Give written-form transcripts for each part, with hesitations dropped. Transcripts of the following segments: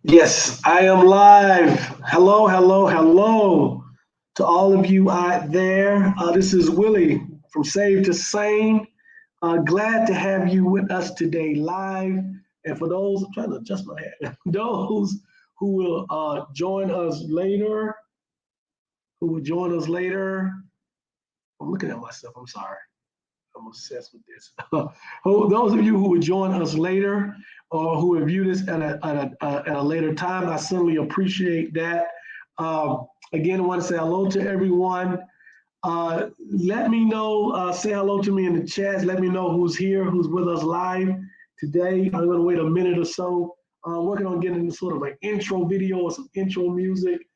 Yes, I am live. Hello, hello, hello to all of you out there. This is Willie from Save to Sane. Glad to have you with us today live. And for those, I'm trying to adjust my head, those who will join us later, I'm looking at myself, I'm sorry. I'm obsessed with this. Those of you who will join us later or who will view this at a later time, I certainly appreciate that. Again, I want to say hello to everyone. Let me know, say hello to me in the chats. Let me know who's here, who's with us live today. I'm going to wait a minute or so. Working on getting sort of an intro video or some intro music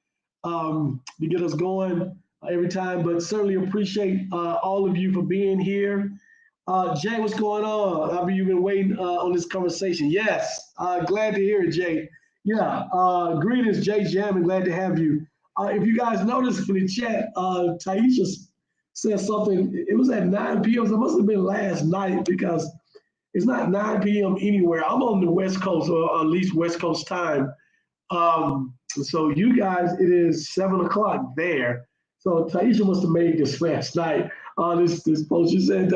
to get us going every time, but certainly appreciate all of you for being here. Jay, what's going on? Have you been waiting on this conversation? Yes, glad to hear it, Jay. Yeah, greetings, Jay Jam, and glad to have you. If you guys noticed in the chat, Taisha said something. It was at 9 p.m., so it must have been last night because it's not 9 p.m. anywhere. I'm on the West Coast, or at least West Coast time. So you guys, it is 7 o'clock there. So Taisha must have made this last night. This post, she said,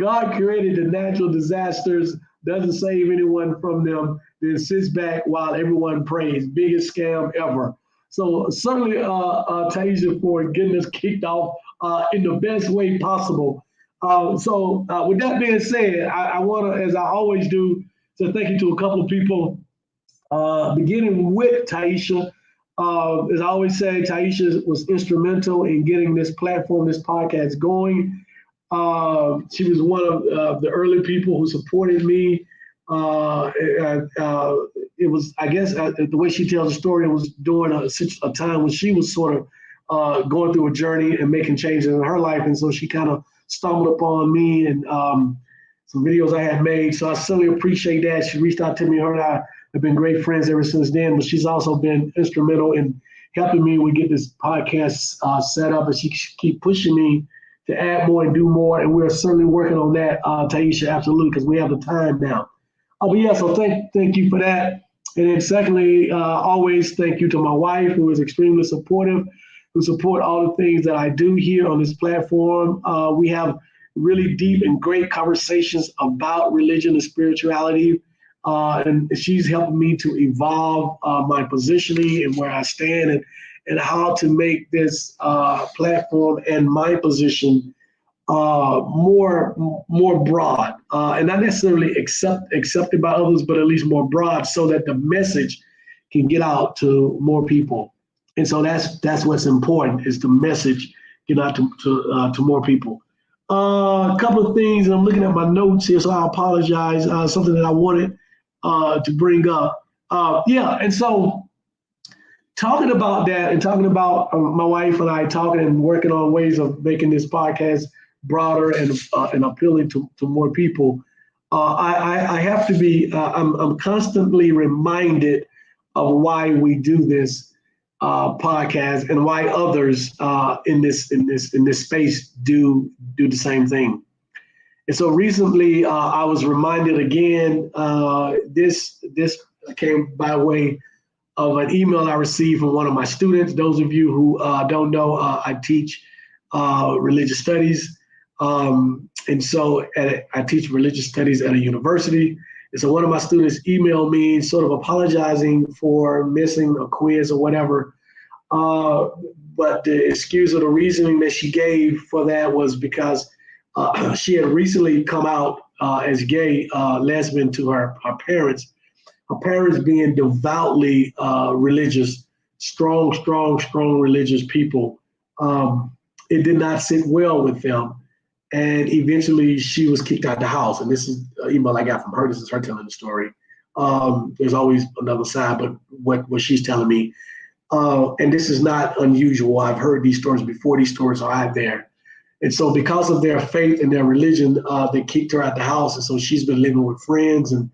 God created the natural disasters, doesn't save anyone from them, then sits back while everyone prays. Biggest scam ever. So certainly, Taisha, for getting us kicked off in the best way possible. With that being said, I want to, as I always do, say thank you to a couple of people beginning with Taisha. As I always say, Taisha was instrumental in getting this platform, this podcast going. She was one of the early people who supported me. It was, I guess, the way she tells the story, it was during a time when she was sort of going through a journey and making changes in her life. And so she kind of stumbled upon me and some videos I had made. So I certainly appreciate that. She reached out to me. Her and I have been great friends ever since then, but she's also been instrumental in helping me with get this podcast set up, and she keep pushing me to add more and do more, and we're certainly working on that, Taisha, absolutely, because we have the time now. But yeah, so thank you for that. And then secondly, always thank you to my wife, who is extremely supportive, who support all the things that I do here on this platform. We have really deep and great conversations about religion and spirituality. And she's helping me to evolve my positioning and where I stand and how to make this platform and my position more broad and not necessarily accepted by others, but at least more broad so that the message can get out to more people. And so that's what's important is the message get out to more people. A couple of things, and I'm looking at my notes here, so I apologize. Something that I wanted to bring up. And so talking about that and talking about my wife and I talking and working on ways of making this podcast broader and appealing to more people, I have to be, I'm constantly reminded of why we do this podcast and why others in this space do the same thing. And so recently, I was reminded again. This came by way of an email I received from one of my students. Those of you who don't know, I teach religious studies, and so I teach religious studies at a university. And so one of my students emailed me, sort of apologizing for missing a quiz or whatever. But the excuse or the reasoning that she gave for that was because she had recently come out as gay, lesbian to her parents. Her parents being devoutly religious, strong religious people. It did not sit well with them. And eventually she was kicked out the house. And this is an email I got from her. This is her telling the story. There's always another side, but what she's telling me. And this is not unusual. I've heard these stories before. These stories are out there. And so because of their faith and their religion, they kicked her out the house. And so she's been living with friends and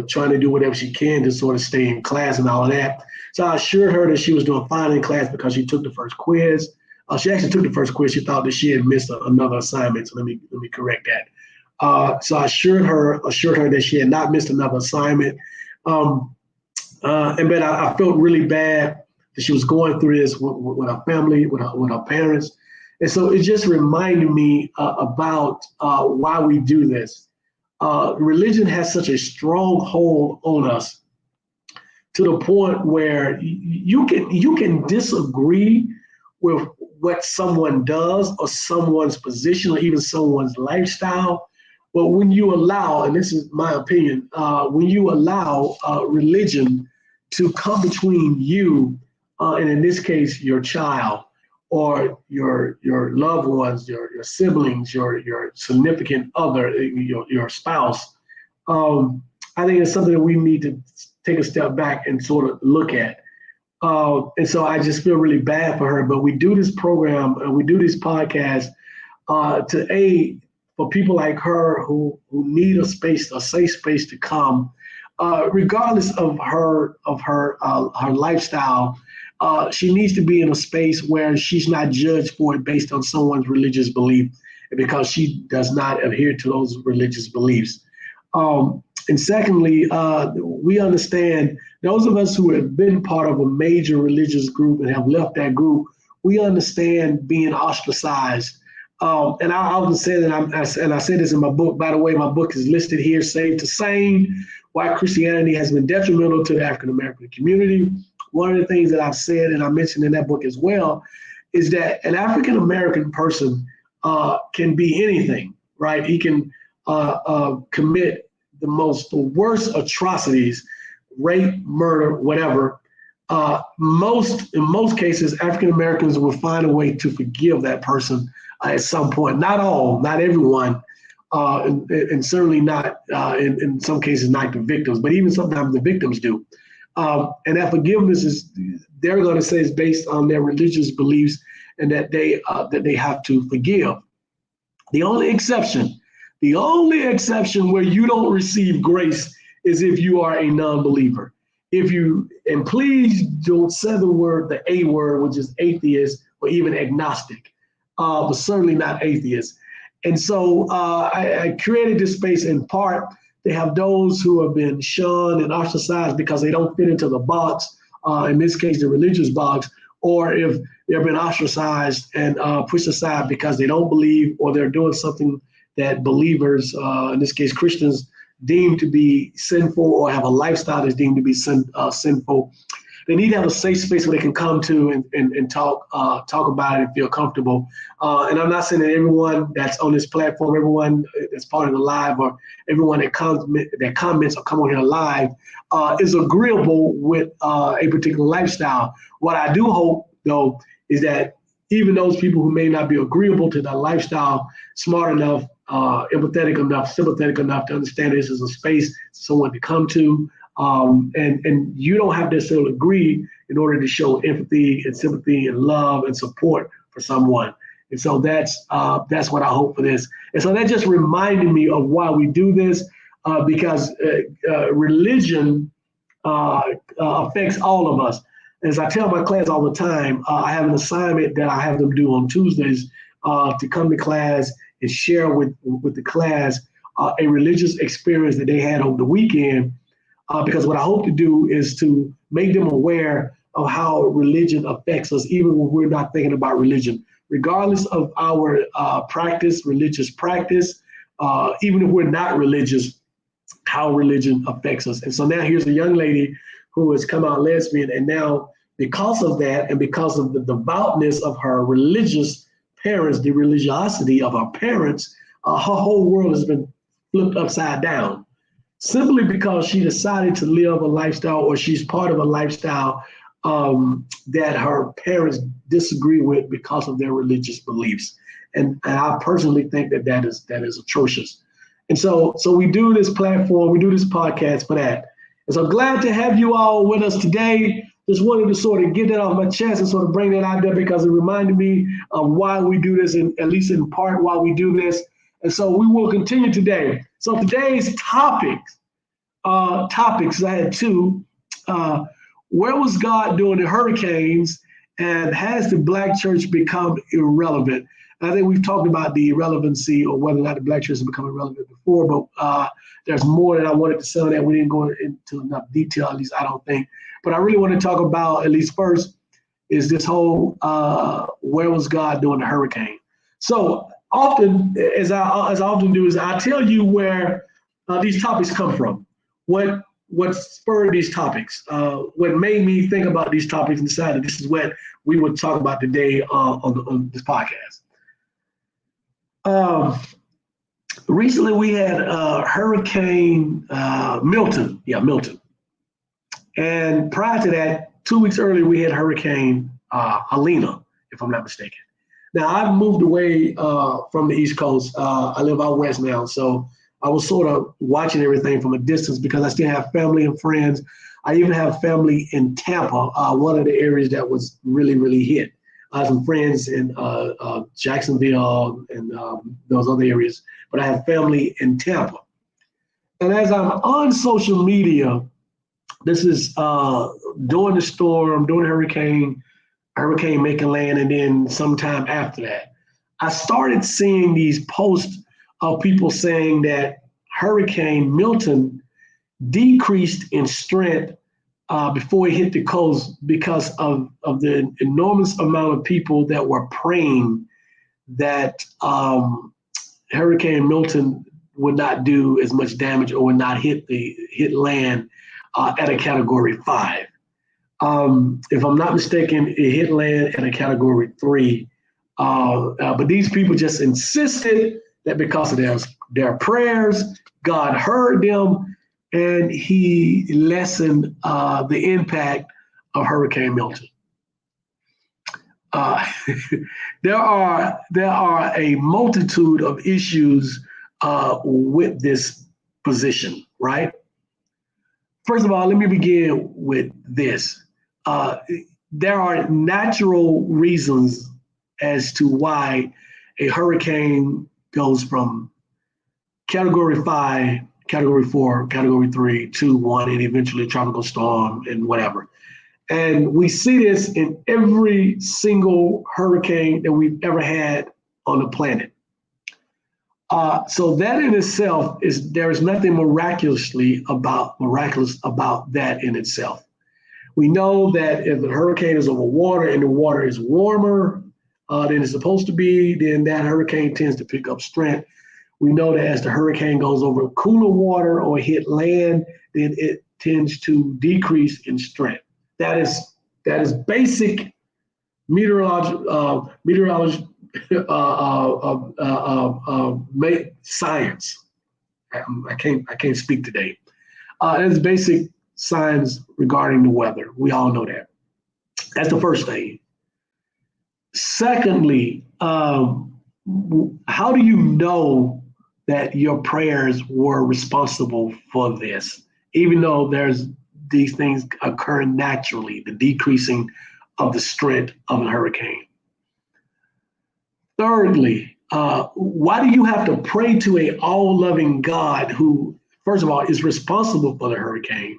trying to do whatever she can to sort of stay in class and all of that. So I assured her that she was doing fine in class because she took the first quiz. She actually took the first quiz. She thought that she had missed another assignment. So let me correct that. So I assured her that she had not missed another assignment. but I felt really bad that she was going through this with her family, with her parents. And so it just reminded me about why we do this. Religion has such a strong hold on us to the point where you can disagree with what someone does or someone's position or even someone's lifestyle. But when you allow, and this is my opinion, when you allow religion to come between you, and in this case, your child or your loved ones, your siblings, your significant other, your spouse, I think it's something that we need to take a step back and sort of look at. And so I just feel really bad for her. But we do this program, we do this podcast to aid for people like her who need a space, a safe space to come, regardless of her lifestyle. She needs to be in a space where she's not judged for it based on someone's religious belief, because she does not adhere to those religious beliefs. And secondly, we understand, those of us who have been part of a major religious group and have left that group, we understand being ostracized. And I often say that, and I say this in my book, by the way, my book is listed here, Saved to Sane, Why Christianity Has Been Detrimental to the African American Community. One of the things that I've said, and I mentioned in that book as well, is that an African American person can be anything, right? He can commit the worst atrocities, rape, murder, whatever. In most cases, African Americans will find a way to forgive that person at some point. Not all, not everyone, and certainly not in some cases not the victims, but even sometimes the victims do. And that forgiveness they're going to say is based on their religious beliefs, and that they have to forgive. The only exception where you don't receive grace is if you are a non-believer. And please don't say the A word, which is atheist or even agnostic, but certainly not atheist. And so I created this space in part to have those who have been shunned and ostracized because they don't fit into the box, in this case, the religious box, or if they've been ostracized and pushed aside because they don't believe or they're doing something that believers, in this case Christians, deem to be sinful or have a lifestyle that's deemed to be sinful. They need to have a safe space where they can come to and talk about it and feel comfortable. And I'm not saying that everyone that's on this platform, everyone that's part of the live, or everyone that comments or come on here live is agreeable with a particular lifestyle. What I do hope, though, is that even those people who may not be agreeable to that lifestyle, smart enough, empathetic enough, sympathetic enough to understand this is a space someone to come to. And you don't have to necessarily agree in order to show empathy and sympathy and love and support for someone. And so that's what I hope for this. And so that just reminded me of why we do this, because religion affects all of us. As I tell my class all the time, I have an assignment that I have them do on Tuesdays to come to class and share with the class a religious experience that they had over the weekend. Because what I hope to do is to make them aware of how religion affects us, even when we're not thinking about religion, regardless of our religious practice, even if we're not religious, how religion affects us. And so now here's a young lady who has come out lesbian, and now because of that and because of the devoutness of her religious parents, the religiosity of her parents, her whole world has been flipped upside down. Simply because she decided to live a lifestyle, or she's part of a lifestyle that her parents disagree with because of their religious beliefs. And I personally think that is atrocious. And so we do this platform, we do this podcast for that. And so glad to have you all with us today. Just wanted to sort of get that off my chest and sort of bring that out there because it reminded me of why we do this, and at least in part why we do this. And so we will continue today. So today's topics, I had two. Where was God during the hurricanes, and has the Black church become irrelevant? I think we've talked about the irrelevancy or whether or not the Black church has become irrelevant before, but there's more that I wanted to say on that. We didn't go into enough detail, at least I don't think. But I really want to talk about, at least first, is this whole where was God during the hurricane? So often, as I often do, is I tell you where these topics come from. What spurred these topics? What made me think about these topics and decided this is what we would talk about today on this podcast. Recently, we had Hurricane Milton. Yeah, Milton. And prior to that, 2 weeks earlier, we had Hurricane Helena, if I'm not mistaken. Now, I've moved away from the East Coast. I live out west now, so I was sort of watching everything from a distance because I still have family and friends. I even have family in Tampa, one of the areas that was really, really hit. I have some friends in Jacksonville and those other areas, but I have family in Tampa. And as I'm on social media, this is during the storm, during the hurricane making land, and then sometime after that, I started seeing these posts of people saying that Hurricane Milton decreased in strength before it hit the coast because of the enormous amount of people that were praying that Hurricane Milton would not do as much damage or would not hit land at a Category 5. If I'm not mistaken, it hit land at a Category 3. But these people just insisted that because of their prayers, God heard them, and he lessened the impact of Hurricane Milton. There are a multitude of issues with this position, right? First of all, let me begin with this. There are natural reasons as to why a hurricane goes from Category 5, Category 4, Category 3, 2, 1, and eventually tropical storm and whatever. And we see this in every single hurricane that we've ever had on the planet. So that in itself there is nothing miraculous about that in itself. We know that if a hurricane is over water and the water is warmer than it's supposed to be, then that hurricane tends to pick up strength. We know that as the hurricane goes over cooler water or hit land, then it tends to decrease in strength. That is basic meteorological science. I can't speak today. It's basic science regarding the weather. We all know that. That's the first thing. Secondly, how do you know that your prayers were responsible for this, even though there's these things occur naturally, the decreasing of the strength of a hurricane? Thirdly, why do you have to pray to an all-loving God who, first of all, is responsible for the hurricane,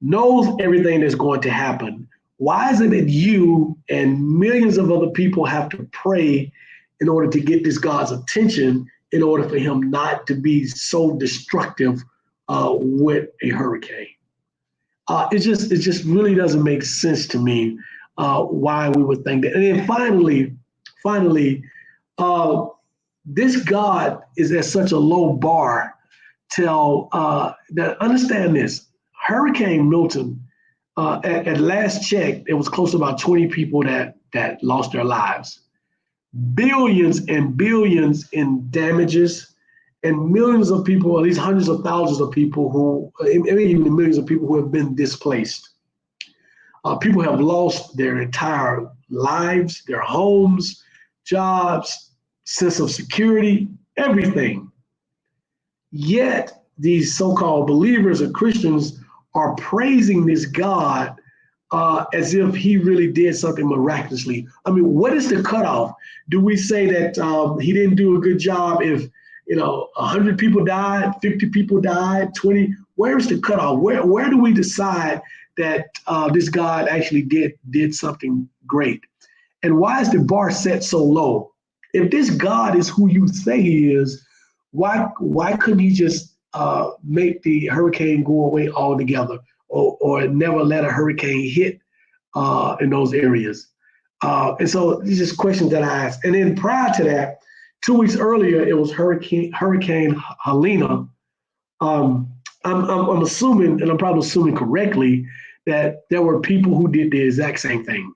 knows everything that's going to happen? Why is it that you and millions of other people have to pray in order to get this God's attention, in order for him not to be so destructive with a hurricane? It just really doesn't make sense to me why we would think that. And then finally, this God is at such a low bar till that understand this. Hurricane Milton, at last check, it was close to about 20 people that lost their lives. Billions and billions in damages, and millions of people, at least hundreds of thousands of people even millions of people who have been displaced. People have lost their entire lives, their homes, jobs, sense of security, everything. Yet these so-called believers or Christians are praising this God as if he really did something miraculously. I mean, what is the cutoff? Do we say that he didn't do a good job if 100 people died, 50 people died, 20? Where's the cutoff? Where do we decide that this God actually did something great? And why is the bar set so low? If this God is who you say he is, why couldn't he just make the hurricane go away altogether, or never let a hurricane hit in those areas? And so these are just questions that I asked. And then prior to that, 2 weeks earlier, it was Hurricane Helena. I'm assuming, and I'm probably assuming correctly, that there were people who did the exact same thing.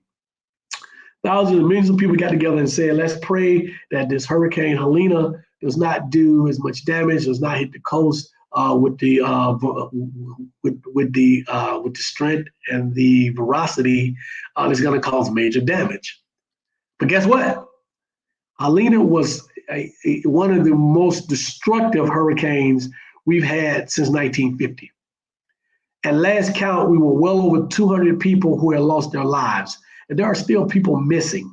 Thousands and millions of people got together and said, let's pray that this Hurricane Helena does not do as much damage, does not hit the coast with the strength and the velocity that's going to cause major damage. But guess what? Helena was one of the most destructive hurricanes we've had since 1950. At last count, we were well over 200 people who had lost their lives. And there are still people missing,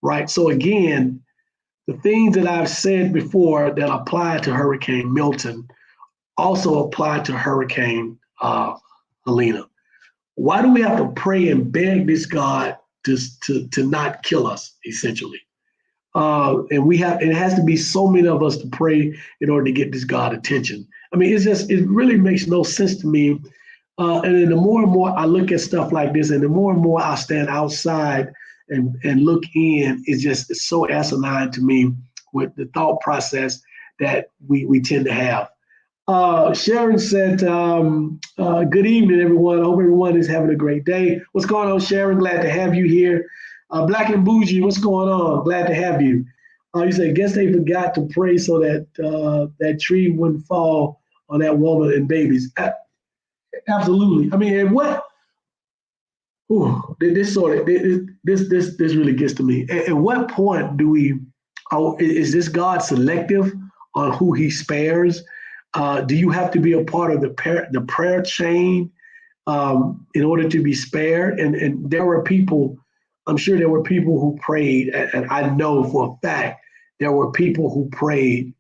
right? So again, the things that I've said before that apply to Hurricane Milton also apply to Hurricane Helena. Why do we have to pray and beg this God to not kill us, essentially? And it has to be so many of us to pray in order to get this God attention. I mean, it really makes no sense to me. And then the more and more I look at stuff like this, and the more and more I stand outside and look in, it's so asinine to me with the thought process that we tend to have. Sharon said, good evening, everyone. I hope everyone is having a great day. What's going on, Sharon? Glad to have you here. Black and Bougie, what's going on? Glad to have you. You said, guess they forgot to pray so that that tree wouldn't fall on that woman and babies. Absolutely. I mean, and what? Ooh, this really gets to me. At what point is this God selective on who he spares? Do you have to be a part of the prayer chain in order to be spared? And there were people, I'm sure there were people who prayed, and I know for a fact there were people who prayed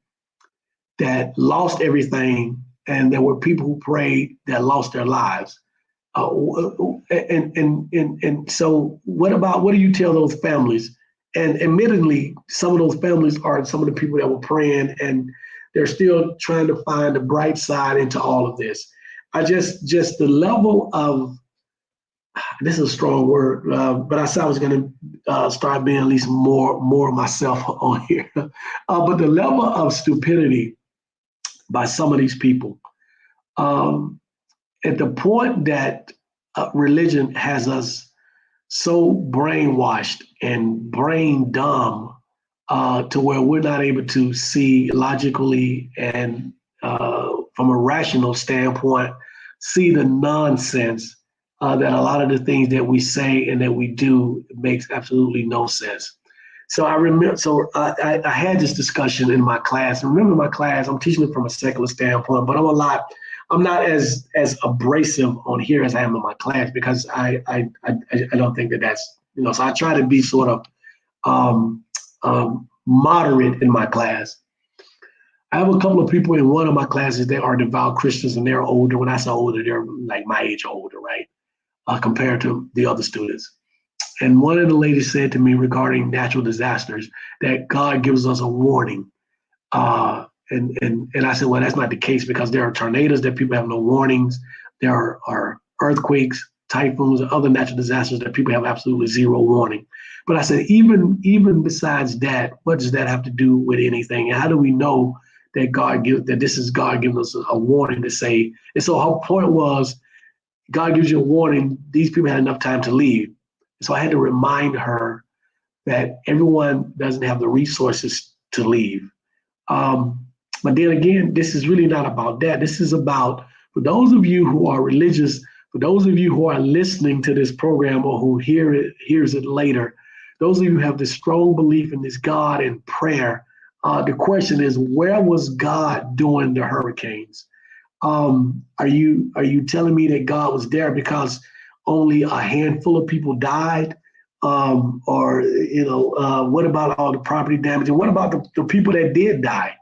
that lost everything, and there were people who prayed that lost their lives. And so what do you tell those families? And admittedly, some of those families are some of the people that were praying, and they're still trying to find the bright side into all of this. Just the level of, this is a strong word, but I said I was going to start being at least more myself on here. But the level of stupidity by some of these people, at the point that religion has us so brainwashed and brain dumb to where we're not able to see logically and from a rational standpoint, see the nonsense that a lot of the things that we say and that we do makes absolutely no sense. So I remember, I had this discussion in my class. And remember my class, I'm teaching it from a secular standpoint, but I'm not as abrasive on here as I am in my class, because I don't think that's, so I try to be sort of moderate in my class. I have a couple of people in one of my classes that are devout Christians, and they're older. When I say older, they're like my age older, right? Compared to the other students. And one of the ladies said to me regarding natural disasters that God gives us a warning. And I said, well, that's not the case, because there are tornadoes that people have no warnings. There are earthquakes, typhoons, and other natural disasters that people have absolutely zero warning. But I said, even besides that, what does that have to do with anything? And how do we know that this is God giving us a warning to say? And so her point was, God gives you a warning. These people had enough time to leave. So I had to remind her that everyone doesn't have the resources to leave. But then again, this is really not about that. This is about, for those of you who are religious, for those of you who are listening to this program or who hears it later, those of you who have this strong belief in this God and prayer, the question is, where was God during the hurricanes? Are you telling me that God was there because only a handful of people died? Or what about all the property damage? And what about the people that did die?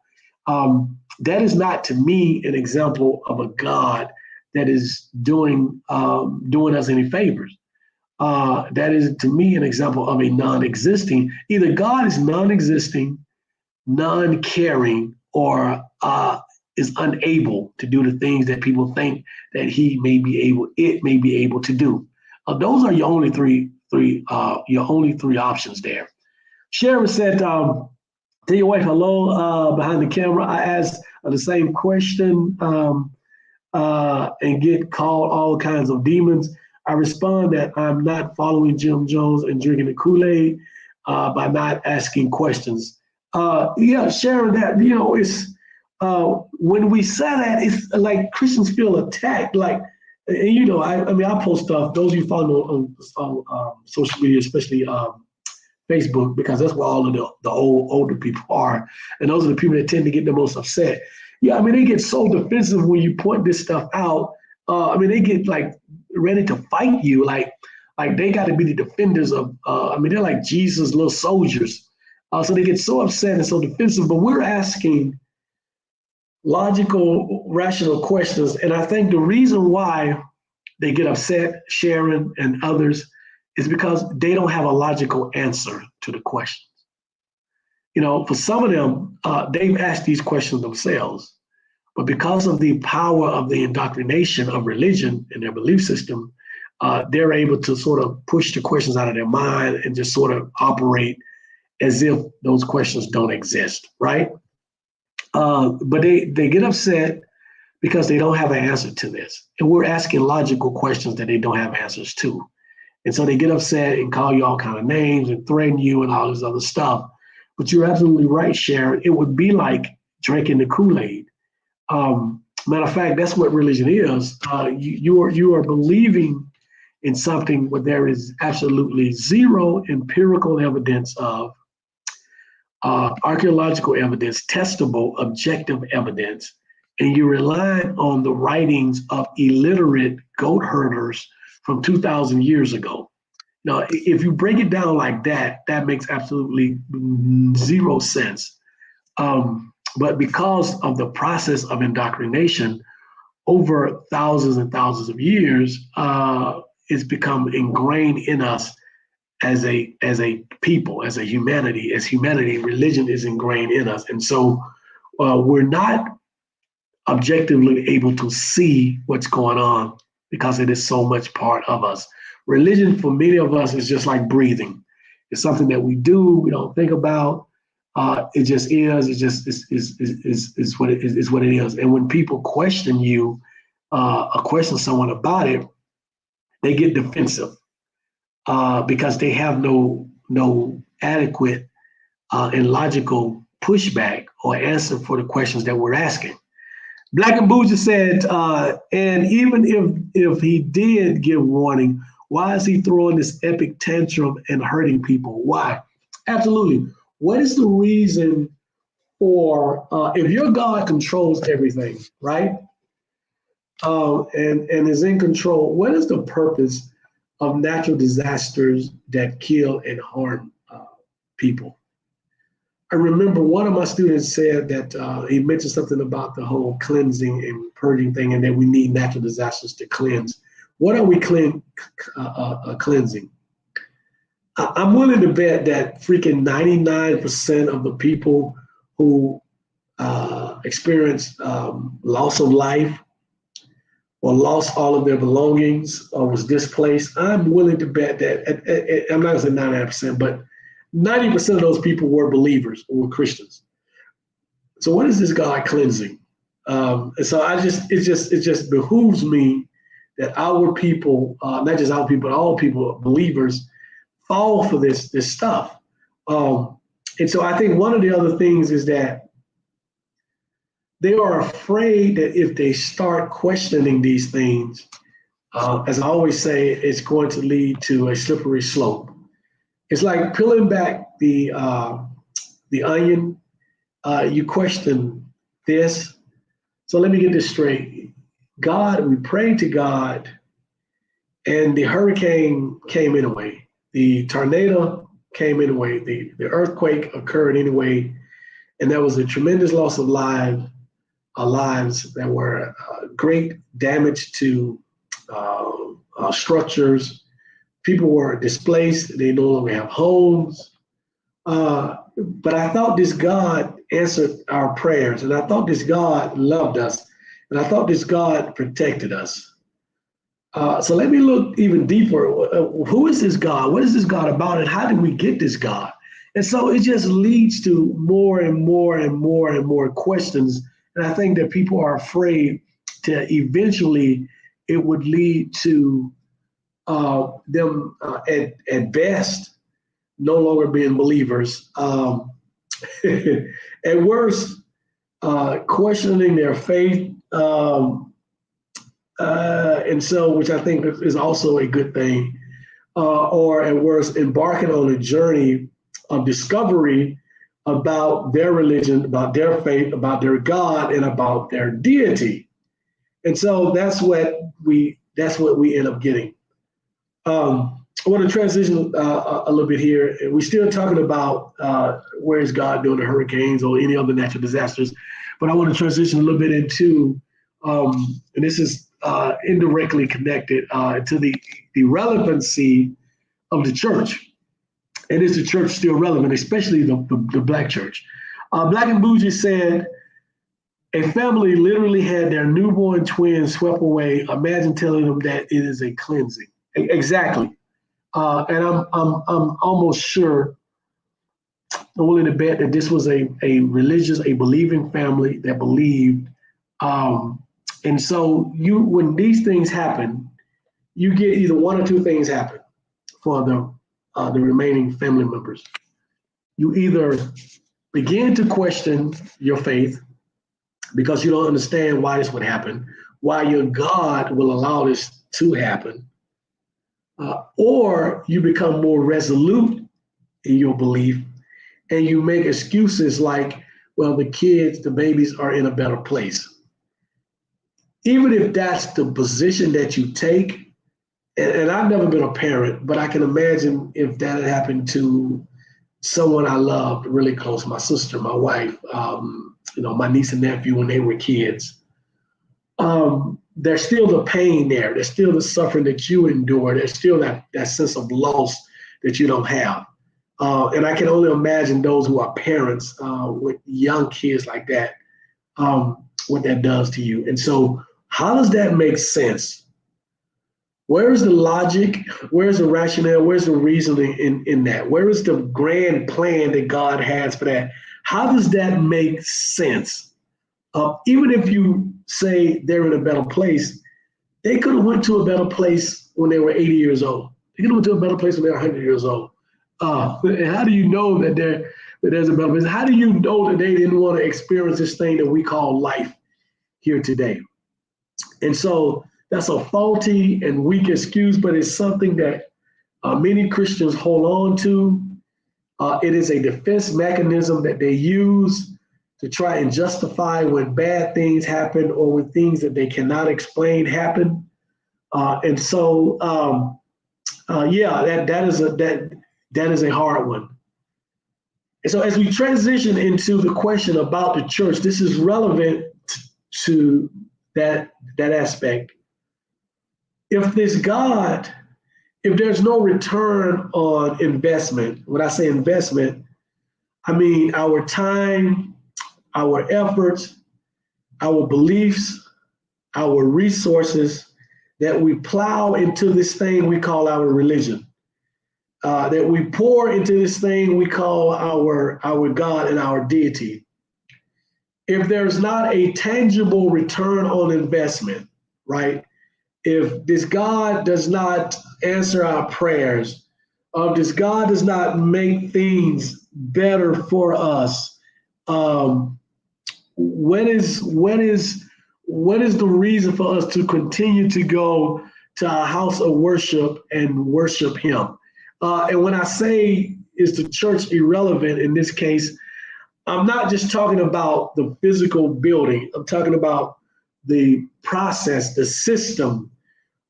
That is not, to me, an example of a God that is doing us any favors. that is to me an example of a non-existing. Either God is non-existing, non-caring, or is unable to do the things that people think that it may be able to do. Those are your only three options there. Sharon said, tell your wife hello behind the camera. I asked the same question and get called all kinds of demons. I respond that I'm not following Jim Jones and drinking the Kool-Aid by not asking questions. Yeah, Sharon, that, it's when we say that, it's like Christians feel attacked. Like, and I mean, I post stuff. Those of you follow on social media, especially Facebook, because that's where all of the older people are, and those are the people that tend to get the most upset. Yeah, I mean, they get so defensive when you point this stuff out. I mean, they get like ready to fight you, like they got to be the defenders of. I mean, they're like Jesus' little soldiers. So they get so upset and so defensive. But we're asking logical, rational questions, and I think the reason why they get upset, Sharon and others, is because they don't have a logical answer to the questions. For some of them, they've asked these questions themselves, but because of the power of the indoctrination of religion in their belief system, they're able to sort of push the questions out of their mind and just sort of operate as if those questions don't exist, right? But they get upset because they don't have an answer to this. And we're asking logical questions that they don't have answers to. And so they get upset and call you all kind of names and threaten you and all this other stuff. But you're absolutely right, Sharon. It would be like drinking the Kool-Aid. Matter of fact, that's what religion is. You are believing in something where there is absolutely zero empirical evidence of, archaeological evidence, testable, objective evidence, and you rely on the writings of illiterate goat herders from 2,000 years ago. Now, if you break it down like that, that makes absolutely zero sense. But because of the process of indoctrination over thousands and thousands of years, it's become ingrained in us as a people, as humanity. As humanity, religion is ingrained in us. And so we're not objectively able to see what's going on because it is so much part of us. Religion for many of us is just like breathing. It's something that we do, we don't think about. It just is. It just is what it is. And when people question you, question someone about it, they get defensive because they have no adequate and logical pushback or answer for the questions that we're asking. Black and Bougie said, and even if he did give warning, why is he throwing this epic tantrum and hurting people? Why? Absolutely. What is the reason for, if your God controls everything, right? And is in control, what is the purpose of natural disasters that kill and harm people? I remember one of my students said that he mentioned something about the whole cleansing and purging thing, and that we need natural disasters to cleanse. What are we cleansing? I'm willing to bet that freaking 99% of the people who experience loss of life or lost all of their belongings or was displaced, I'm willing to bet that, I'm not gonna say 99%, but 90% of those people were believers or were Christians. So what is this God cleansing? And so it just behooves me that our people, not just our people, but all people, believers, fall for this stuff. And so I think one of the other things is that they are afraid that if they start questioning these things, as I always say, it's going to lead to a slippery slope. It's like peeling back the onion. You question this. So let me get this straight. We prayed to God, and the hurricane came anyway. The tornado came anyway. The earthquake occurred anyway, and there was a tremendous loss of lives. That were great damage to structures. people were displaced. They no longer have homes. But I thought this God answered our prayers, and I thought this God loved us, and I thought this God protected us. So let me look even deeper. Who is this God? What is this God about, and how did we get this God? And so it just leads to more and more and more and more questions. And I think that people are afraid to eventually it would lead to them at best no longer being believers. At worst, questioning their faith. And so, which I think is also a good thing. Or at worst, embarking on a journey of discovery about their religion, about their faith, about their God, and about their deity. And so that's what we end up getting. I want to transition a little bit here. We're still talking about where is God during the hurricanes or any other natural disasters, but I want to transition a little bit into, and this is indirectly connected to the relevancy of the church. And is the church still relevant, especially the Black church? Black and Bougie said, a family literally had their newborn twins swept away. Imagine telling them that it is a cleansing. Exactly. And I'm almost sure, I'm willing to bet that this was a religious, a believing family that believed. And so when these things happen, you get either one or two things happen for the remaining family members. You either begin to question your faith because you don't understand why this would happen, why your God will allow this to happen, or you become more resolute in your belief and you make excuses like, well, the babies are in a better place. Even if that's the position that you take, and I've never been a parent, but I can imagine if that had happened to someone I loved really close, my sister, my wife, my niece and nephew when they were kids. There's still the pain there. There's still the suffering that you endure. There's still that sense of loss that you don't have. And I can only imagine those who are parents with young kids like that, what that does to you. And so how does that make sense? Where's the logic? Where's the rationale? Where's the reasoning in that? Where is the grand plan that God has for that? How does that make sense? Even if you say they're in a better place, they could have went to a better place when they were 80 years old. They could have went to a better place when they were 100 years old. And how do you know that there's a better place? How do you know that they didn't want to experience this thing that we call life here today? And so that's a faulty and weak excuse, but it's something that many Christians hold on to. It is a defense mechanism that they use to try and justify when bad things happen or when things that they cannot explain happen. And so, that is a hard one. And so as we transition into the question about the church, this is relevant to that aspect. If there's no return on investment, when I say investment, I mean our time, our efforts, our beliefs, our resources that we plow into this thing we call our religion, that we pour into this thing we call our God and our deity. If there's not a tangible return on investment, right? If this God does not answer our prayers, if this God does not make things better for us, what is the reason for us to continue to go to our house of worship and worship Him? And when I say is the church irrelevant in this case, I'm not just talking about the physical building. I'm talking about the process, the system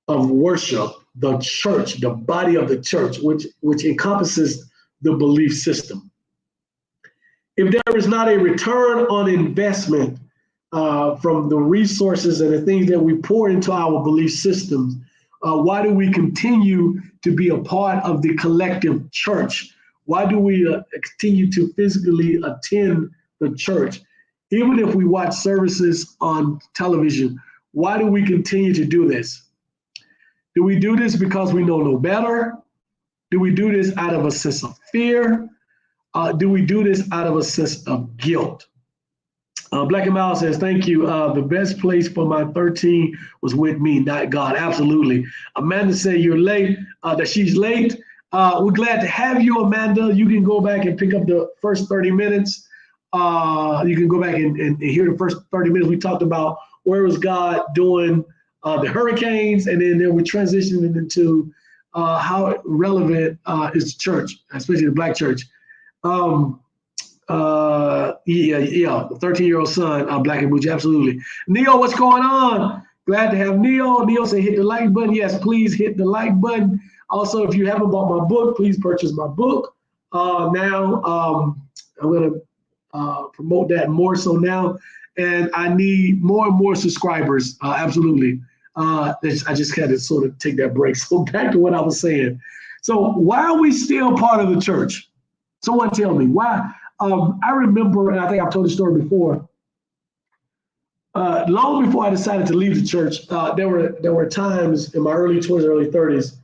of worship, the church, the body of the church, which encompasses the belief system. If there is not a return on investment from the resources and the things that we pour into our belief systems, Why do we continue to be a part of the collective church? Why do we continue to physically attend the church? Even if we watch services on television, why do we continue to do this? Do we do this because we know no better? Do we do this out of a sense of fear? Do we do this out of a sense of guilt? Black and Miles says, thank you. The best place for my 13 was with me, not God. Absolutely. Amanda said you're late, that she's late. We're glad to have you, Amanda. You can go back and pick up the first 30 minutes. You can go back and hear the first 30 minutes. We talked about where was God doing the hurricanes, and then we're transitioning into how relevant is the church, especially the Black church. The 13-year-old son, Black and Bougie, absolutely. Neo, what's going on? Glad to have Neo. Neo said hit the like button. Yes, please hit the like button. Also, if you haven't bought my book, please purchase my book. Now, I'm going to promote that more so now. And I need more and more subscribers, absolutely. I just had to sort of take that break. So back to what I was saying. So why are we still part of the church? Someone tell me why. I remember, and I think I've told the story before, long before I decided to leave the church, there were times in my early 20s, early 30s,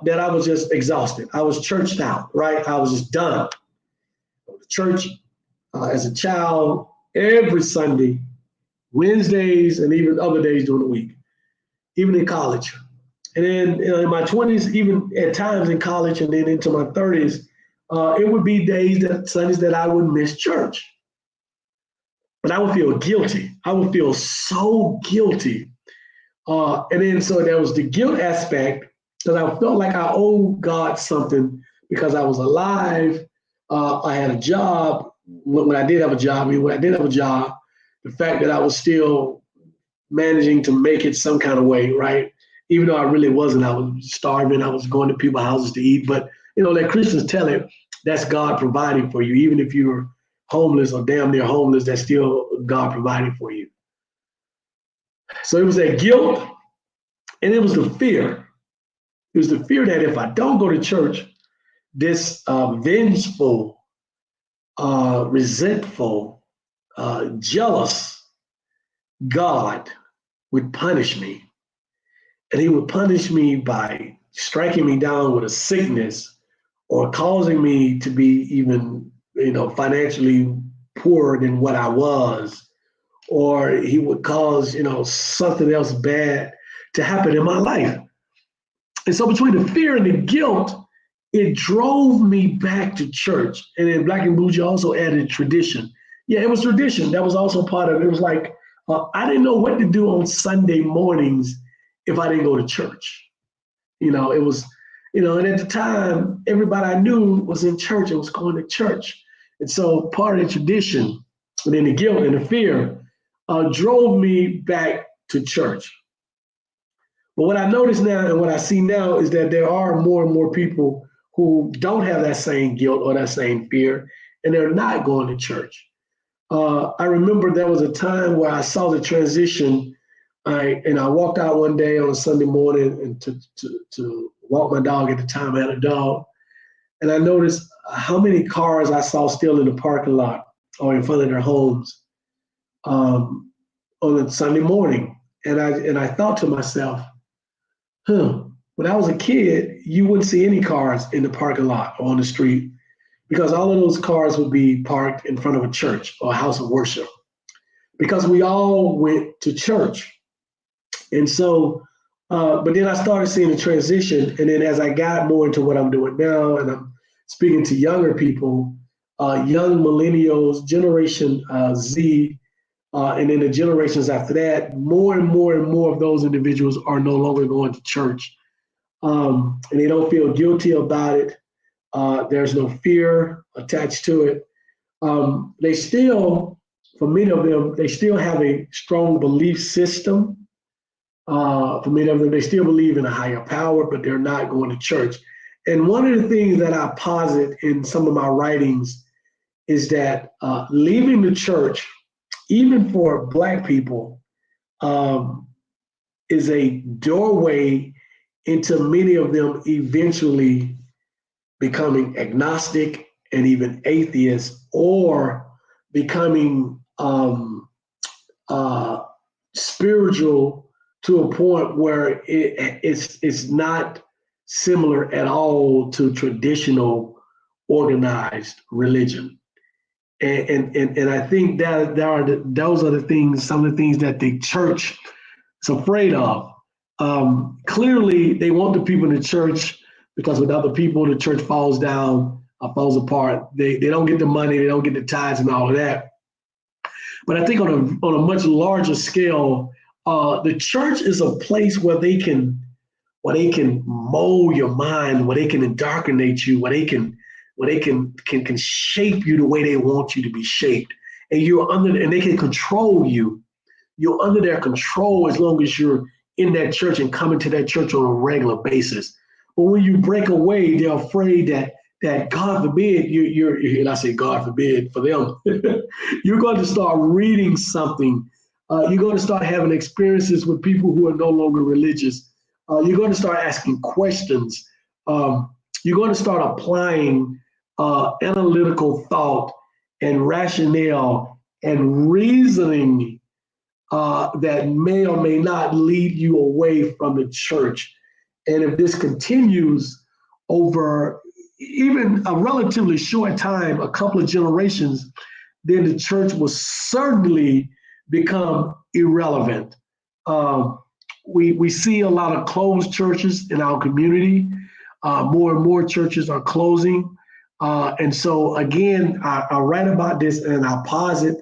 that I was just exhausted. I was churched out, right? I was just done. Church as a child, every Sunday, Wednesdays, and even other days during the week, even in college. And then in my 20s, even at times in college, and then into my 30s, it would be Sundays that I would miss church. But I would feel guilty. I would feel so guilty. And then so there was the guilt aspect, because I felt like I owed God something because I was alive. I had a job. When I did have a job, the fact that I was still managing to make it some kind of way, right? Even though I really wasn't, I was starving. I was going to people's houses to eat. But, let Christians tell it, that's God providing for you. Even if you're homeless or damn near homeless, that's still God providing for you. So it was that guilt, and it was the fear. It was the fear that if I don't go to church, this vengeful, resentful, jealous God would punish me. And he would punish me by striking me down with a sickness or causing me to be even, financially poorer than what I was. Or he would cause, something else bad to happen in my life. And so between the fear and the guilt, it drove me back to church. And then Black and Bougie also added tradition. Yeah, it was tradition. That was also part of it. It was like, I didn't know what to do on Sunday mornings if I didn't go to church. It was, and at the time, everybody I knew was in church and was going to church. And so part of the tradition, and then the guilt and the fear drove me back to church. But what I notice now and what I see now is that there are more and more people who don't have that same guilt or that same fear, and they're not going to church. I remember there was a time where I saw the transition, and I walked out one day on a Sunday morning and to walk my dog. At the time I had a dog, and I noticed how many cars I saw still in the parking lot or in front of their homes on a Sunday morning. And I thought to myself, when I was a kid, you wouldn't see any cars in the parking lot or on the street, because all of those cars would be parked in front of a church or a house of worship, because we all went to church. And so, but then I started seeing the transition. And then as I got more into what I'm doing now, and I'm speaking to younger people, young millennials, Generation Z, and then the generations after that, more and more and more of those individuals are no longer going to church. And they don't feel guilty about it. There's no fear attached to it. They still, for many of them, they still have a strong belief system. For many of them, they still believe in a higher power, but they're not going to church. And one of the things that I posit in some of my writings is that leaving the church, even for Black people, is a doorway into many of them eventually becoming agnostic and even atheists, or becoming spiritual to a point where it's not similar at all to traditional organized religion. And I think that those are the things, some of the things that the church is afraid of. Clearly, they want the people in the church, because without the people, the church falls down, falls apart. They don't get the money, they don't get the tithes and all of that. But I think on a much larger scale, the church is a place where they can mold your mind, where they can indoctrinate you, where they can shape you the way they want you to be shaped, and and they can control you. You're under their control as long as you're in that church and coming to that church on a regular basis. But when you break away, they're afraid that God forbid and I say God forbid for them, you're going to start reading something. You're going to start having experiences with people who are no longer religious. You're going to start asking questions. You're going to start applying analytical thought and rationale and reasoning that may or may not lead you away from the church. And if this continues over even a relatively short time, a couple of generations, then the church will certainly become irrelevant. We see a lot of closed churches in our community. More and more churches are closing. And so again, I write about this and I posit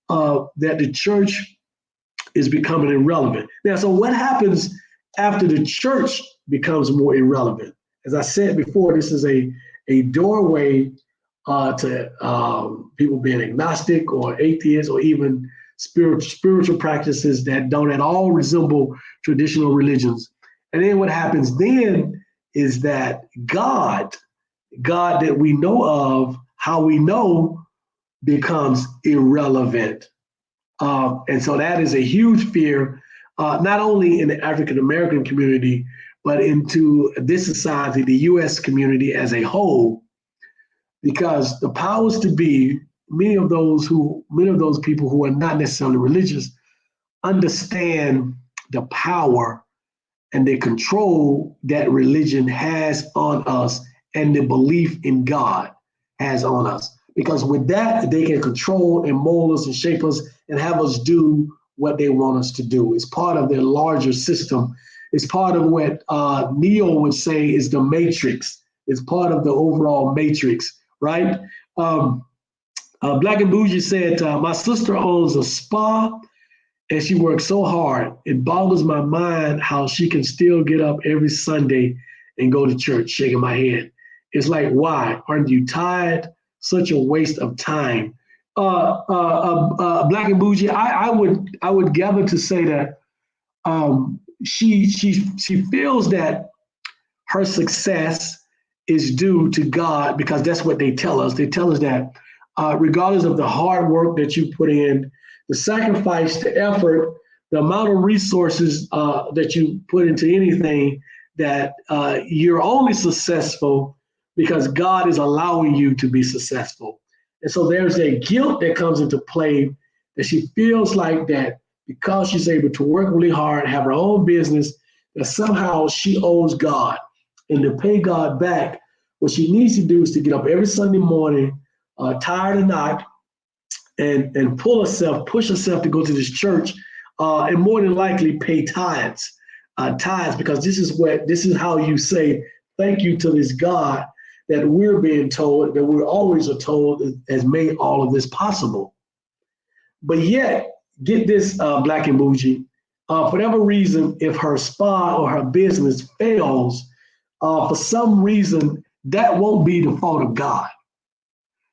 that the church is becoming irrelevant. Now, so what happens after the church becomes more irrelevant? As I said before, this is a doorway to people being agnostic or atheist, or even spiritual practices that don't at all resemble traditional religions. And then what happens then is that God that we know of, how we know, becomes irrelevant. And so that is a huge fear, not only in the African American community, but into this society, the US community as a whole, because the powers to be, many of those people who are not necessarily religious, understand the power and the control that religion has on us, and the belief in God has on us. Because with that, they can control and mold us and shape us and have us do what they want us to do. It's part of their larger system. It's part of what Neo would say is the matrix. It's part of the overall matrix, right? Black and Bougie said, my sister owns a spa and she works so hard. It boggles my mind how she can still get up every Sunday and go to church, shaking my head. It's like, why? Aren't you tired? Such a waste of time. Black and Bougie, I would gather to say that she feels that her success is due to God, because that's what they tell us. They tell us that regardless of the hard work that you put in, the sacrifice, the effort, the amount of resources that you put into anything, that you're only successful because God is allowing you to be successful. And so there's a guilt that comes into play, that she feels like that because she's able to work really hard, have her own business, that somehow she owes God. And to pay God back, what she needs to do is to get up every Sunday morning, tired or not, and push herself to go to this church, and more than likely pay tithes, because this is how you say thank you to this God that we're being told, that we always are told, has made all of this possible. But yet, get this, Black and Bougie, for whatever reason, if her spa or her business fails, for some reason, that won't be the fault of God.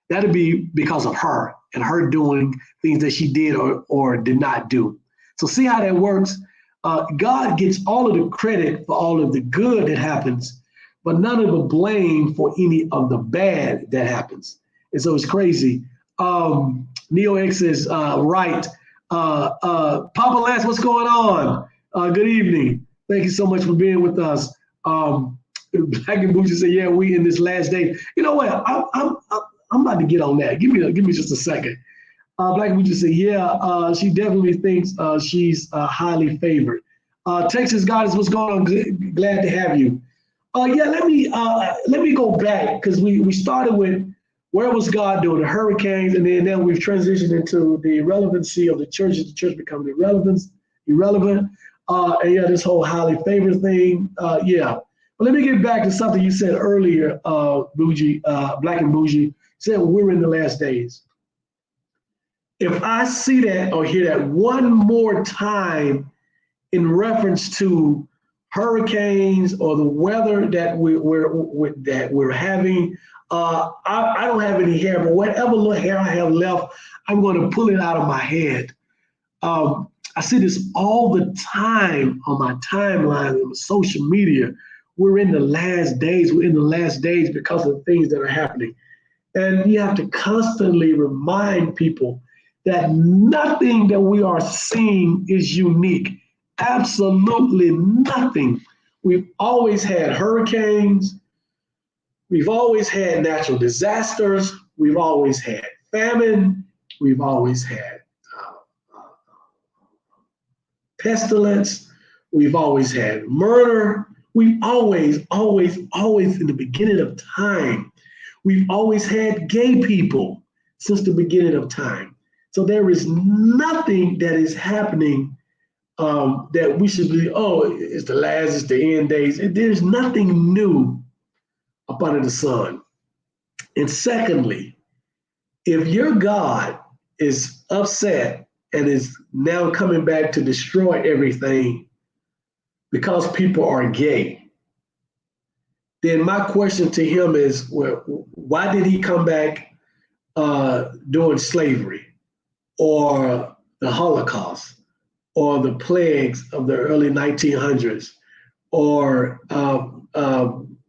That'll be because of her and her doing things that she did or did not do. So see how that works? God gets all of the credit for all of the good that happens, but none of the blame for any of the bad that happens. And so it's crazy. Neo X is right. Papa Lance, what's going on? Good evening. Thank you so much for being with us. Black and Bougie said, "Yeah, we in this last day." You know what? I'm about to get on that. Give me just a second. Black and Bougie said, "Yeah, she definitely thinks she's highly favored." Texas Goddess, what's going on? Glad to have you. Yeah, let me go back because we started with where was God doing the hurricanes, and then now we've transitioned into the irrelevancy of the church. Is the church becoming irrelevant? And yeah, this whole highly favored thing. Yeah, but let me get back to something you said earlier, Bougie, Black and Bougie. You said we're in the last days. If I see that or hear that one more time in reference to hurricanes or the weather that we're having, I don't have any hair, but whatever little hair I have left, I'm going to pull it out of my head. I see this all the time on my timeline on social media. We're in the last days. We're in the last days because of the things that are happening. And you have to constantly remind people that nothing that we are seeing is unique. Absolutely nothing. We've always had hurricanes. We've always had natural disasters. We've always had famine. We've always had pestilence. We've always had murder. We've always in the beginning of time, we've always had gay people since the beginning of time. So there is nothing that is happening that we should be, oh, it's the last, it's the end days. There's nothing new up under the sun. And secondly, if your God is upset and is now coming back to destroy everything because people are gay, then my question to him is, well, why did he come back during slavery or the Holocaust or the plagues of the early 1900s or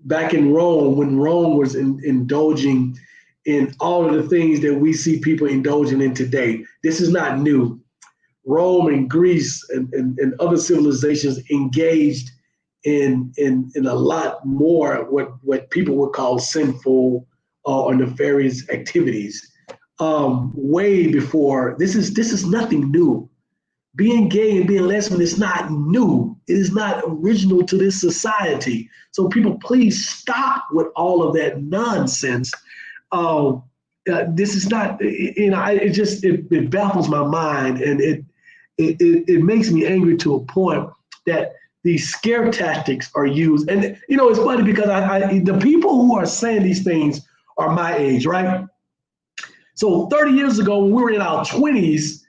back in Rome when Rome was indulging in all of the things that we see people indulging in today? This is not new. Rome and Greece and other civilizations engaged in a lot more what people would call sinful or nefarious activities way before. This is nothing new. Being gay and being lesbian is not new. It is not original to this society. So people, please stop with all of that nonsense. This is not, it baffles my mind, and it makes me angry to a point that these scare tactics are used. And it's funny because the people who are saying these things are my age, right? So 30 years ago, when we were in our 20s,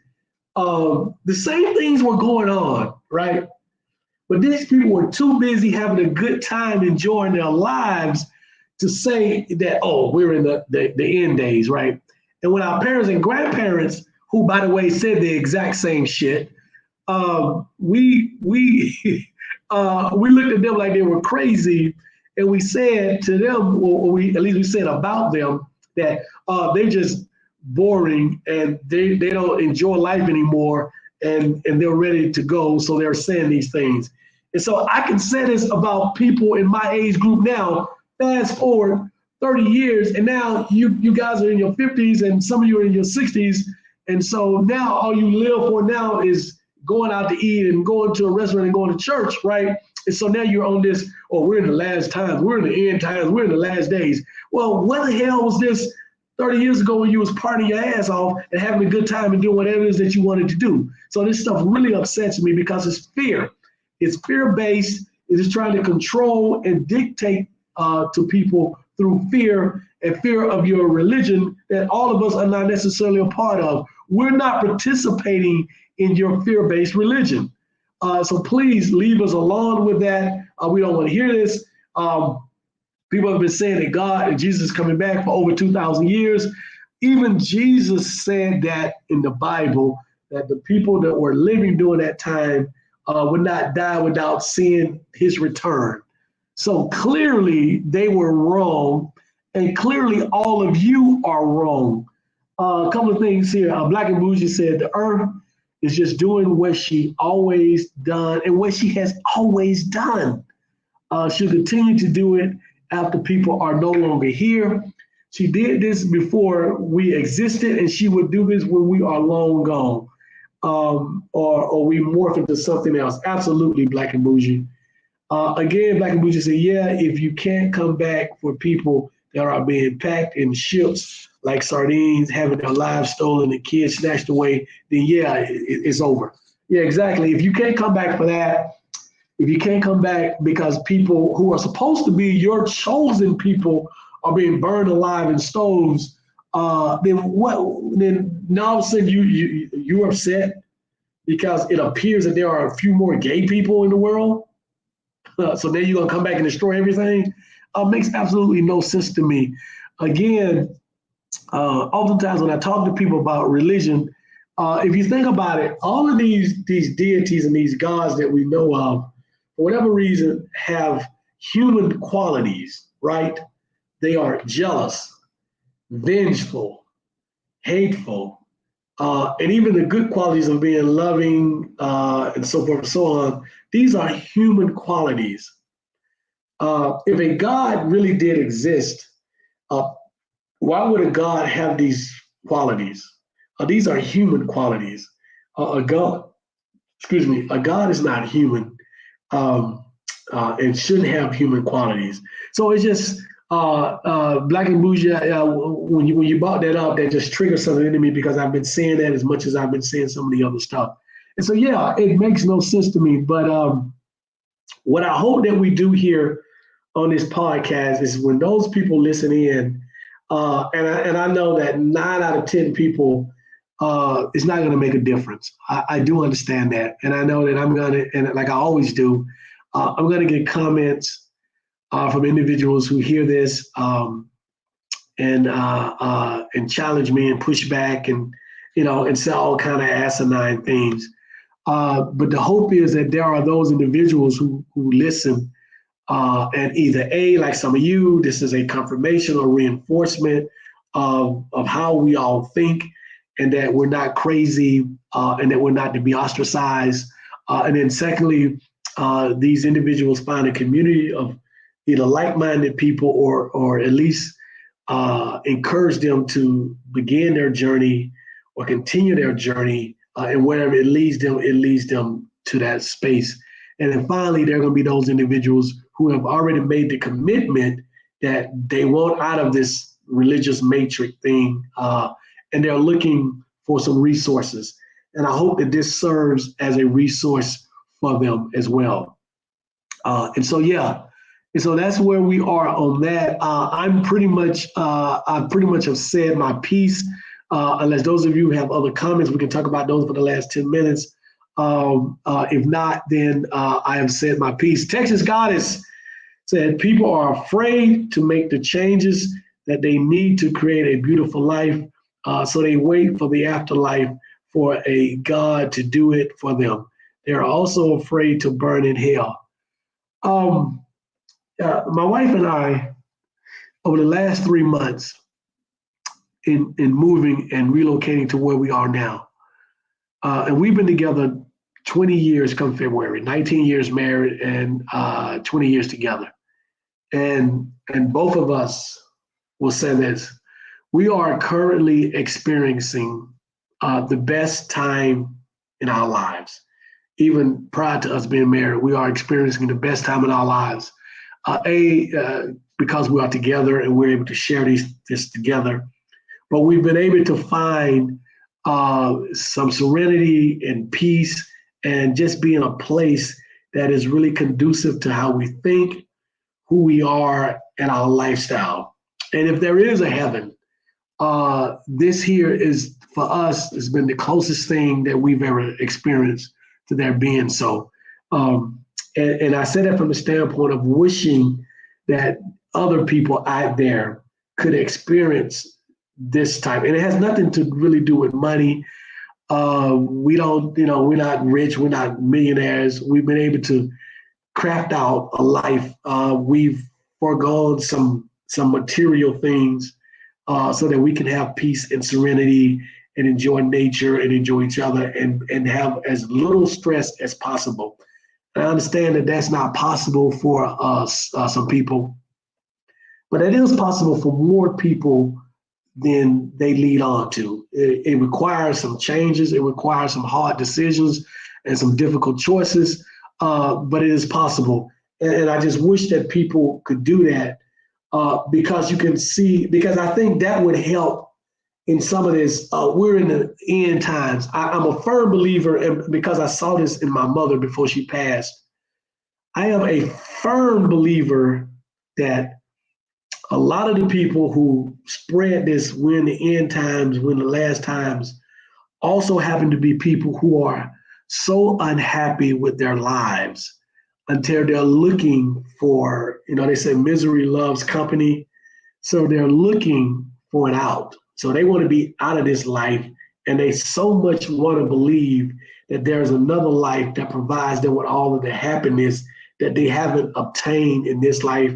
the same things were going on, right? But these people were too busy having a good time, enjoying their lives, to say that, oh, we're in the end days, right? And when our parents and grandparents, who, by the way, said the exact same shit, we looked at them like they were crazy, and we said to them, or at least we said about them, that they're just boring and they don't enjoy life anymore, and they're ready to go, so they're saying these things. And so I can say this about people in my age group now. Fast forward 30 years, and now you guys are in your 50s, and some of you are in your 60s, and so now all you live for now is going out to eat and going to a restaurant and going to church, right? And so now you're on this, oh, we're in the last times, we're in the end times, we're in the last days. Well, what the hell was this 30 years ago when you was partying your ass off and having a good time and doing whatever it is that you wanted to do? So this stuff really upsets me because it's fear. It's fear-based. It is trying to control and dictate to people through fear, and fear of your religion that all of us are not necessarily a part of. We're not participating in your fear-based religion. So please leave us alone with that. We don't want to hear this. People have been saying that God and Jesus is coming back for over 2,000 years. Even Jesus said that in the Bible, that the people that were living during that time would not die without seeing his return. So clearly they were wrong, and clearly all of you are wrong. A couple of things here. Black and Bougie said the earth is just doing what she always done and what she has always done. She'll continue to do it after people are no longer here. She did this before we existed, and she would do this when we are long gone, or we morph into something else. Absolutely, Black and Bougie. Again, Black and Bougie said, yeah, if you can't come back for people that are being packed in ships like sardines, having their lives stolen and kids snatched away, then yeah, it's over. Yeah, exactly. If you can't come back for that, if you can't come back because people who are supposed to be your chosen people are being burned alive in stoves, then what? Then now all of a sudden you're upset because it appears that there are a few more gay people in the world. So then you're gonna come back and destroy everything? Makes absolutely no sense to me. Again, oftentimes when I talk to people about religion, if you think about it, all of these deities and these gods that we know of, for whatever reason, have human qualities, right? They are jealous, vengeful, hateful, and even the good qualities of being loving and so forth and so on. These are human qualities. If a God really did exist, why would a God have these qualities? These are human qualities. A God is not human and shouldn't have human qualities. So it's just Black and Bougie. When you brought that up, that just triggered something into me because I've been saying that as much as I've been saying some of the other stuff. And so yeah, it makes no sense to me. But what I hope that we do here on this podcast is when those people listen in, and I know that 9 out of 10 people, it's not going to make a difference. I do understand that, and I know that I'm going to, and like I always do, I'm going to get comments from individuals who hear this and challenge me and push back and and say all kind of asinine things. But the hope is that there are those individuals who listen. And either A, like some of you, this is a confirmation or reinforcement of how we all think, and that we're not crazy, and that we're not to be ostracized. And then secondly, these individuals find a community of either like-minded people or at least encourage them to begin their journey or continue their journey, and wherever it leads them to that space. And then finally, there are going to be those individuals who have already made the commitment that they want out of this religious matrix thing, and they're looking for some resources. And I hope that this serves as a resource for them as well. And so that's where we are on that. I pretty much have said my piece. Unless those of you have other comments, we can talk about those for the last 10 minutes. If not, then I have said my piece. Texas Goddess said, people are afraid to make the changes that they need to create a beautiful life. So they wait for the afterlife for a God to do it for them. They're also afraid to burn in hell. My wife and I, over the last 3 months in moving and relocating to where we are now, and we've been together 20 years come February, 19 years married and 20 years together. And both of us will say this: we are currently experiencing the best time in our lives. Even prior to us being married, we are experiencing the best time in our lives. Because we are together and we're able to share this together. But we've been able to find some serenity and peace and just be in a place that is really conducive to how we think, who we are, and our lifestyle. And if there is a heaven, this here is, for us, has been the closest thing that we've ever experienced to there being so. And I say that from the standpoint of wishing that other people out there could experience this type. And it has nothing to really do with money. We don't, we're not rich, we're not millionaires. We've been able to craft out a life. We've foregone some material things so that we can have peace and serenity and enjoy nature and enjoy each other and have as little stress as possible. And I understand that that's not possible for us, some people, but it is possible for more people than they lead on to. It requires some changes. It requires some hard decisions and some difficult choices, but it is possible. And I just wish that people could do that because you can see, because I think that would help in some of this. We're in the end times. I'm a firm believer, and because I saw this in my mother before she passed, I am a firm believer that a lot of the people who spread this, we're in the end times, we're in the last times, also happen to be people who are so unhappy with their lives until they're looking for, they say misery loves company. So they're looking for an out. So they want to be out of this life, and they so much want to believe that there's another life that provides them with all of the happiness that they haven't obtained in this life,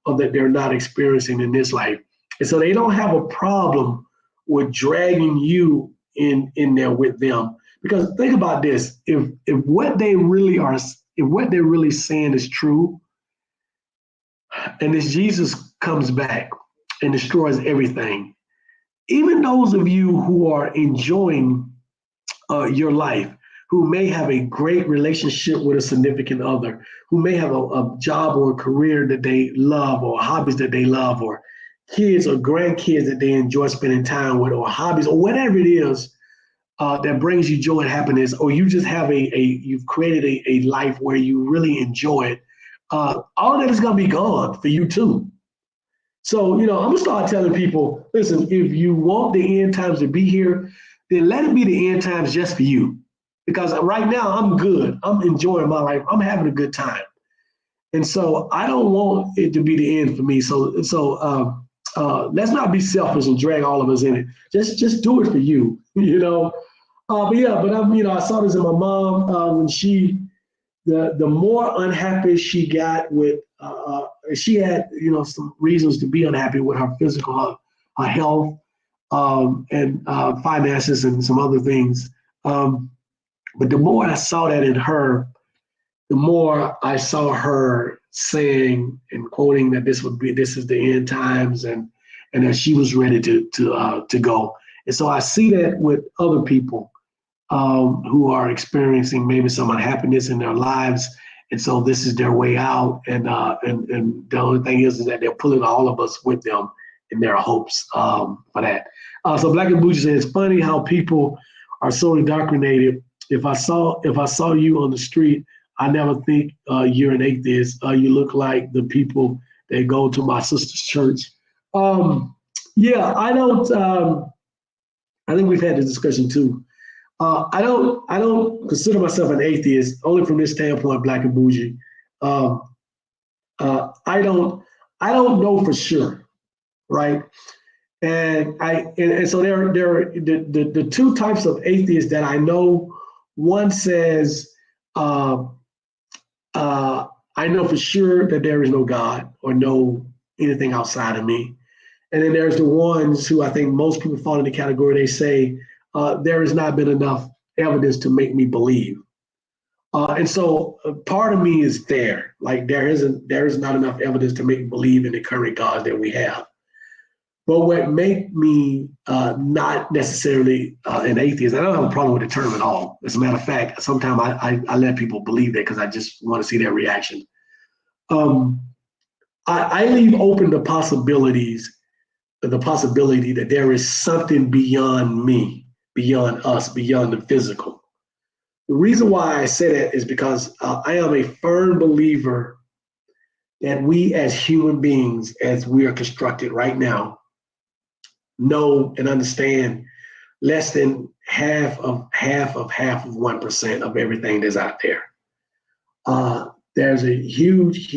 or that they're not experiencing in this life. And so they don't have a problem with dragging you in there with them. Because think about this, if what they really are, if what they're really saying is true, and this Jesus comes back and destroys everything, even those of you who are enjoying your life, who may have a great relationship with a significant other, who may have a job or a career that they love, or hobbies that they love, or kids or grandkids that they enjoy spending time with, or hobbies, or whatever it is that brings you joy and happiness, or you just have you've created a life where you really enjoy it, all of that is going to be gone for you too. So, I'm going to start telling people, listen, if you want the end times to be here, then let it be the end times just for you. Because right now I'm good. I'm enjoying my life. I'm having a good time. And so I don't want it to be the end for me. So let's not be selfish and drag all of us in it. Just do it for you, I saw this in my mom when the more unhappy she got with, she had, some reasons to be unhappy with her physical, her health, and finances and some other things. But the more I saw that in her, the more I saw her saying and quoting that this is the end times, and that she was ready to go. And so I see that with other people who are experiencing maybe some unhappiness in their lives, and so this is their way out. And the only thing is that they're pulling all of us with them in their hopes for that. So Black and Bougie says, it's funny how people are so indoctrinated. If I saw you on the street, I never think you're an atheist. You look like the people that go to my sister's church. Yeah, I don't. I think we've had this discussion too. I don't consider myself an atheist only from this standpoint, Black and Bougie. I don't know for sure, right? And so there are the two types of atheists that I know. One says, I know for sure that there is no God or no anything outside of me. And then there's the ones who I think most people fall in the category. They say there has not been enough evidence to make me believe. And so part of me is there, like there is not enough evidence to make me believe in the current God that we have. But what make me not necessarily an atheist, I don't have a problem with the term at all. As a matter of fact, sometimes I let people believe that because I just want to see their reaction. I leave open the possibility that there is something beyond me, beyond us, beyond the physical. The reason why I say that is because I am a firm believer that we as human beings, as we are constructed right now, know and understand less than half of 1% of everything that's out there. There's a huge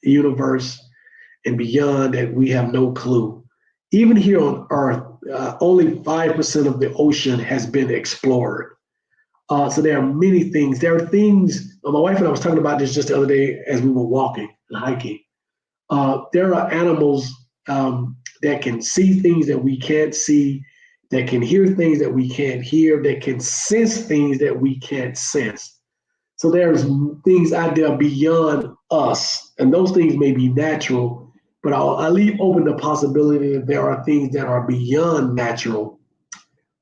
universe and beyond that we have no clue. Even here on Earth, only 5% of the ocean has been explored. So there are many things. There are things, my wife and I was talking about this just the other day as we were walking and hiking. There are animals that can see things that we can't see, that can hear things that we can't hear, that can sense things that we can't sense. So there's things out there beyond us, and those things may be natural, but I leave open the possibility that there are things that are beyond natural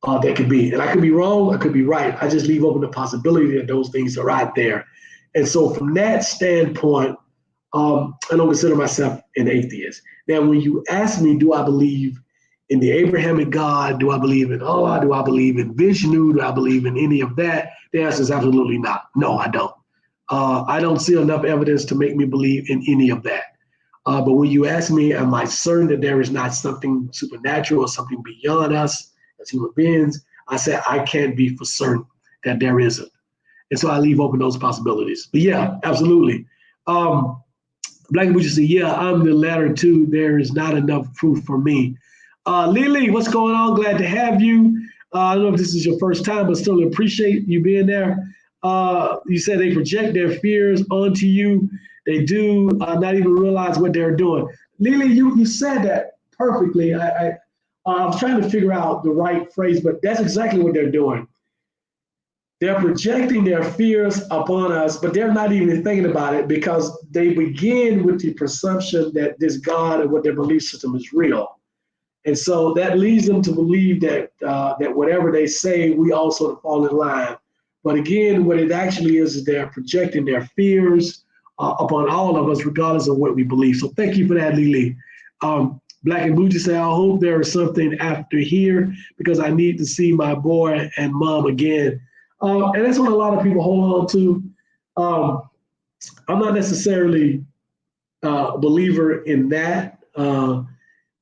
that could be. And I could be wrong, I could be right. I just leave open the possibility that those things are out there. And so from that standpoint, I don't consider myself an atheist. Now, when you ask me, do I believe in the Abrahamic God? Do I believe in Allah? Do I believe in Vishnu? Do I believe in any of that? The answer is absolutely not. No, I don't. I don't see enough evidence to make me believe in any of that. But when you ask me, am I certain that there is not something supernatural or something beyond us as human beings? I say I can't be for certain that there isn't. And so I leave open those possibilities. But yeah, absolutely. Black Butcher said, yeah, I'm the latter too. There is not enough proof for me. Lily, what's going on? Glad to have you. I don't know if this is your first time, but still appreciate you being there. You said they project their fears onto you. They do not even realize what they're doing. Lily, you said that perfectly. I was trying to figure out the right phrase, but that's exactly what they're doing. They're projecting their fears upon us, but they're not even thinking about it because they begin with the presumption that this God and what their belief system is real. And so that leads them to believe that that whatever they say, we all sort of fall in line. But again, what it actually is they're projecting their fears upon all of us, regardless of what we believe. So thank you for that, Lily. Black and Bougie say, I hope there is something after here because I need to see my boy and mom again. And that's what a lot of people hold on to. I'm not necessarily a believer in that.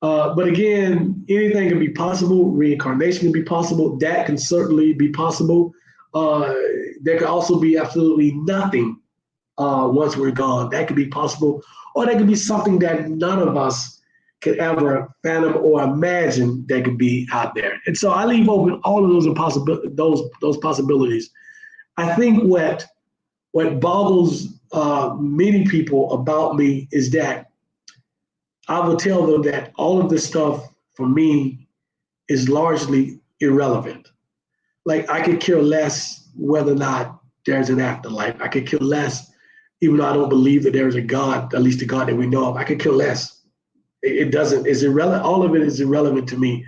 But again, anything can be possible. Reincarnation can be possible. That can certainly be possible. There could also be absolutely nothing once we're gone. That could be possible. Or that could be something that none of us could ever fathom or imagine that could be out there. And so I leave open all of those possibilities. I think what boggles many people about me is that I will tell them that all of this stuff for me is largely irrelevant. Like I could care less whether or not there's an afterlife. I could care less, even though I don't believe that there is a God, at least the God that we know of. I could care less. It's irrelevant. All of it is irrelevant to me.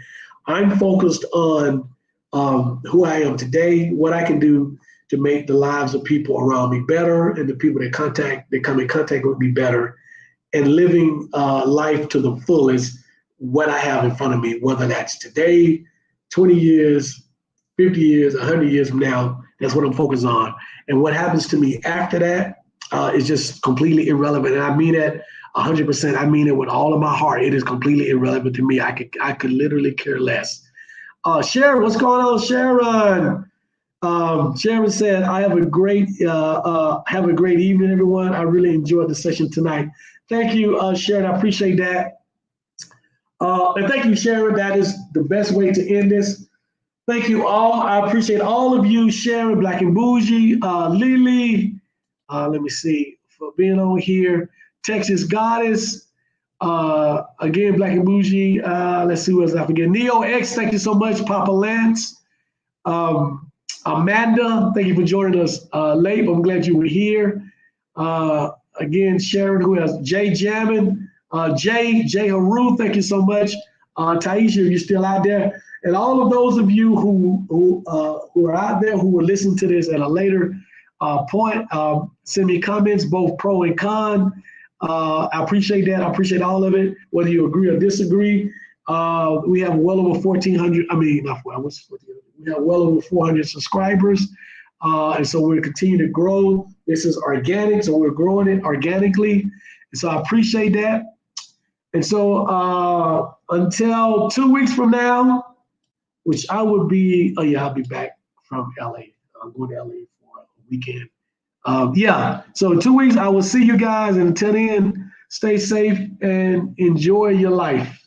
I'm focused on who I am today, what I can do to make the lives of people around me better and the people that come in contact with me better, and living life to the fullest, what I have in front of me, whether that's today, 20 years, 50 years, 100 years from now, that's what I'm focused on. And what happens to me after that is just completely irrelevant. And I mean that 100%. I mean it with all of my heart. It is completely irrelevant to me. I could literally care less. Sharon, what's going on, Sharon? Sharon said, "I have a great evening, everyone. I really enjoyed the session tonight." Thank you, Sharon. I appreciate that. And thank you, Sharon. That is the best way to end this. Thank you all. I appreciate all of you, Sharon, Black and Bougie, Lily. Let me see, for being on here. Texas Goddess. Again, Black and Bougie. Let's see what else I forget. Neo X, thank you so much. Papa Lance. Amanda, thank you for joining us late. I'm glad you were here. Again, Sharon, who else? Jay Jammin, Jay Haru, thank you so much. Taisha, you're still out there. And all of those of you who are out there who will listen to this at a later point, send me comments, both pro and con. I appreciate that. I appreciate all of it, whether you agree or disagree. We have well over 1,400. We have well over 400 subscribers. And so we're continuing to grow. This is organic, so we're growing it organically. And so I appreciate that. And so until 2 weeks from now, which I would be, I'll be back from LA. I'm going to LA for a weekend. So in 2 weeks, I will see you guys. And until then, stay safe and enjoy your life.